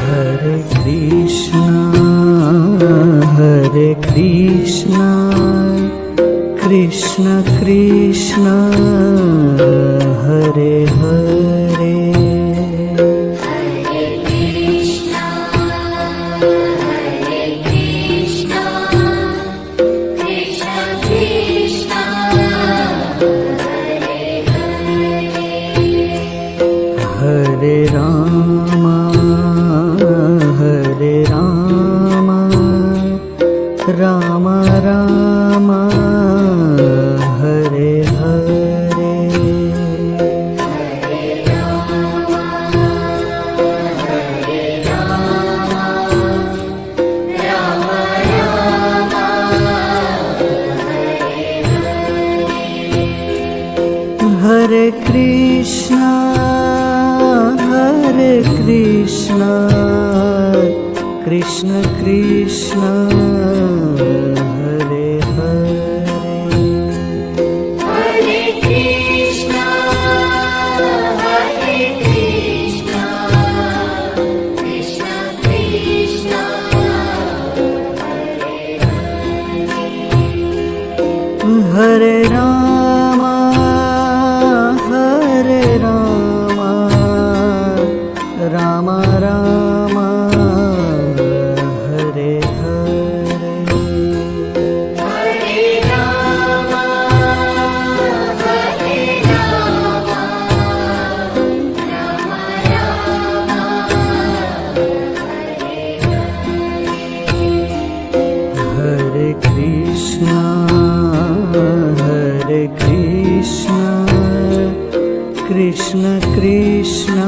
Hare Krishna, Krishna Krishna, Hare Hare, Hare Krishna, Hare Krishna, Krishna Krishna, Hare Hare, Hare Rama, Hare Rama, Rama Rama, Hare Hare, Hare Rama, Hare Rama, Rama Rama, Hare Krishna, Hare Krishna, Krishna Krishna, Hare Hare, Hare Krishna, Hare Krishna, Krishna Krishna, Hare Rama, Hare Rama, Rama Rama, Hare Hare, Hare Rama, Hare Rama, Rama Rama, Hare Krishna, Hare Krishna, Krishna Krishna,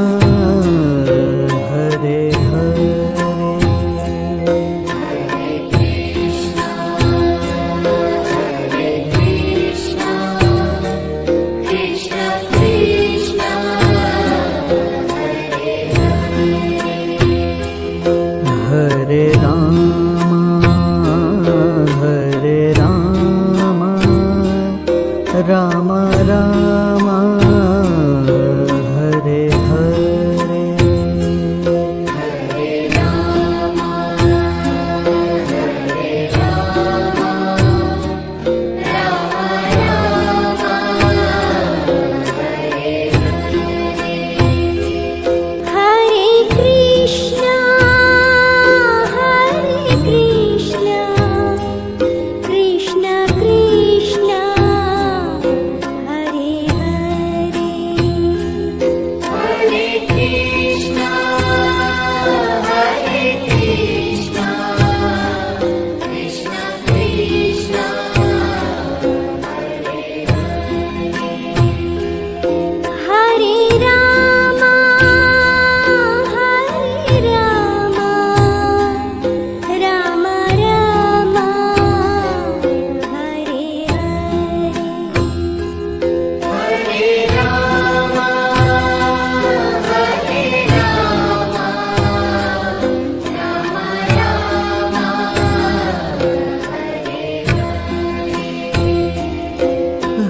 Hare Hare, Hare Krishna, Hare Krishna, Krishna Krishna, Hare Rama, Hare Rama, Rama Rama, Hare Hare, Hare Rama, Hare Rama, Rama Rama, Hare Krishna, Hare Krishna, Krishna Krishna, Hare Hare, Hare Krishna, Hare Krishna, Krishna Krishna, Hare Rama, Hare Rama, Rama Rama, Hare Hare, Hare Rama, Hare Rama, Rama Rama,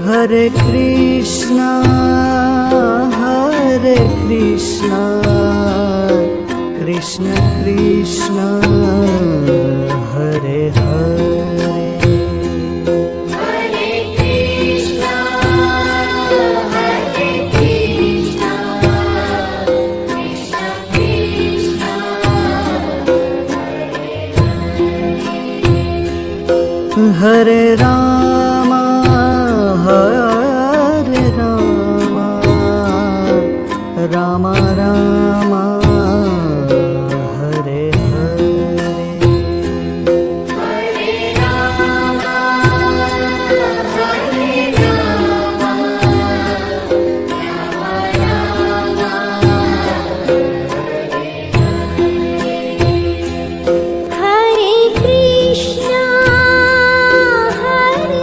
Hare Krishna, Hare Krishna, Krishna Krishna, Hare Hare, Hare Krishna, Hare Krishna, Krishna Krishna, Hare Rama, Hare Rama, Rama Rama, Hare Hare, Hare Rama, Hare Rama, Rama Rama, Hare Krishna, Hare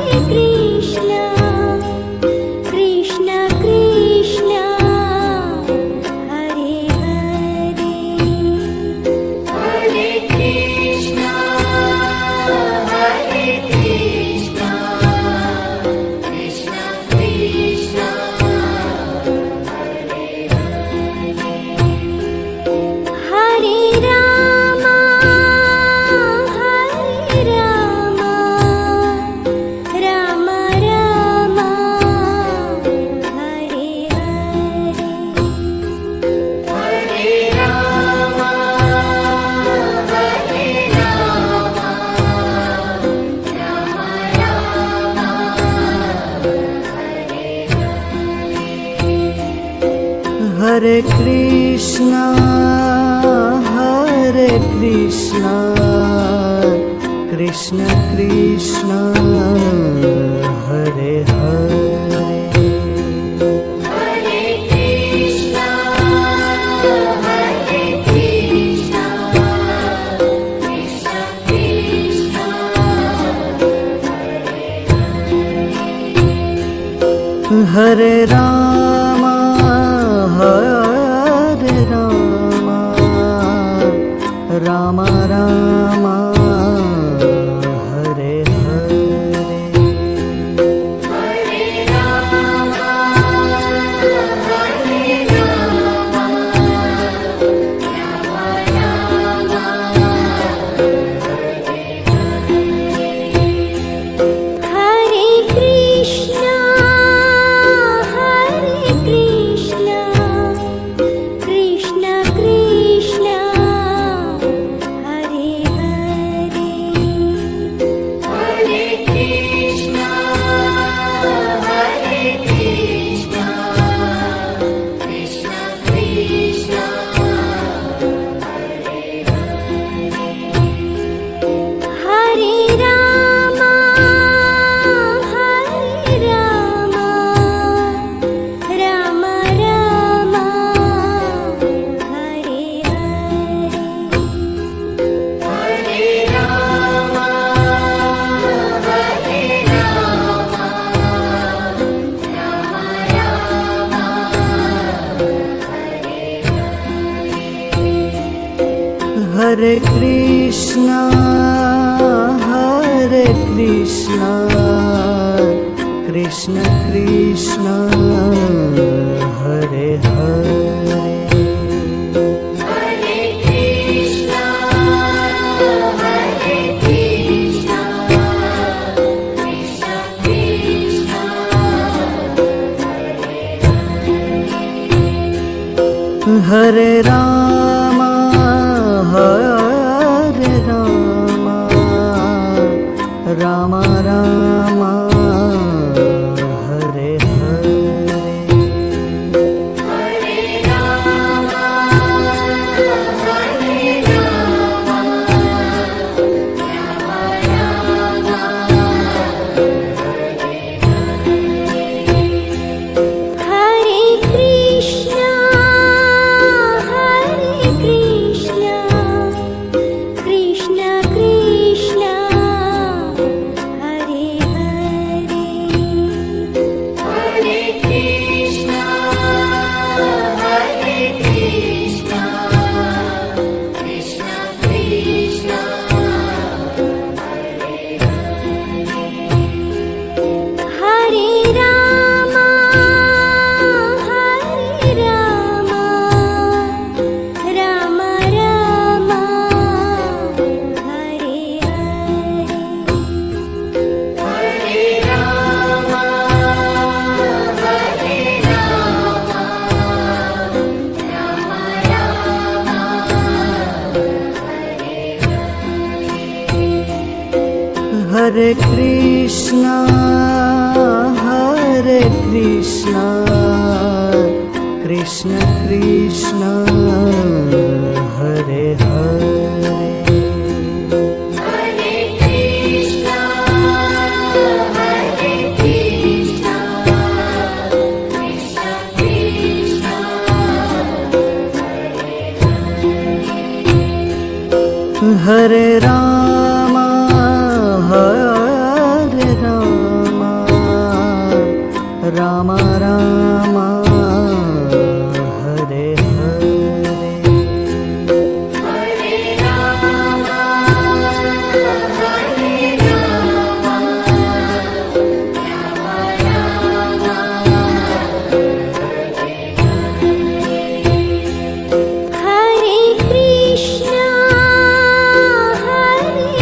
Krishna Krishna Krishna Hare Hare Hare Krishna, Hare Krishna, Krishna Krishna, Hare Ram Hare Ram Ram Ram Hare Hare Hare Rama, Hare Rama, Hare Krishna, Hare Krishna, Krishna Krishna, Hare Hare. Hare Krishna, Hare Krishna, Krishna Krishna, Hare Rama, Hare Rama, Rama Rama, Hare Hare. Hare Rama, Hare Rama, Rama Rama, Hare Krishna Krishna Krishna Hare Hare Hare Krishna, Hare Krishna, Krishna Krishna, Hare Ram Hare Ram Ram Ram Hare Hare Hare Rama, Hare Rama, Rama Rama, Hare Krishna, Hare Krishna, Krishna Krishna, Hare Hare. Hare Krishna, Hare Krishna, Krishna Krishna, Hare Rama, Hare Rama, Rama Rama, Hare Hare. Hare Rama, Hare Rama, Rama Rama, Hare Krishna Krishna Krishna Hare Hare Hare Krishna, Hare Krishna, Krishna Krishna, Hare Ram Hare Ram Ram Ram Hare Hare Hare Rama, Hare Rama, Rama Rama, Hare Krishna, Hare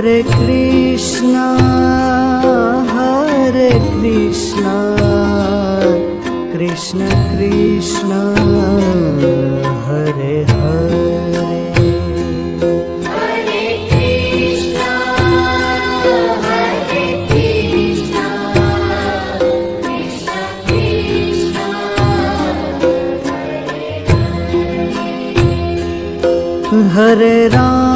Hare Krishna, Krishna Krishna, Hare Hare. Hare Krishna, Hare Krishna, Krishna Krishna, Hare Rama,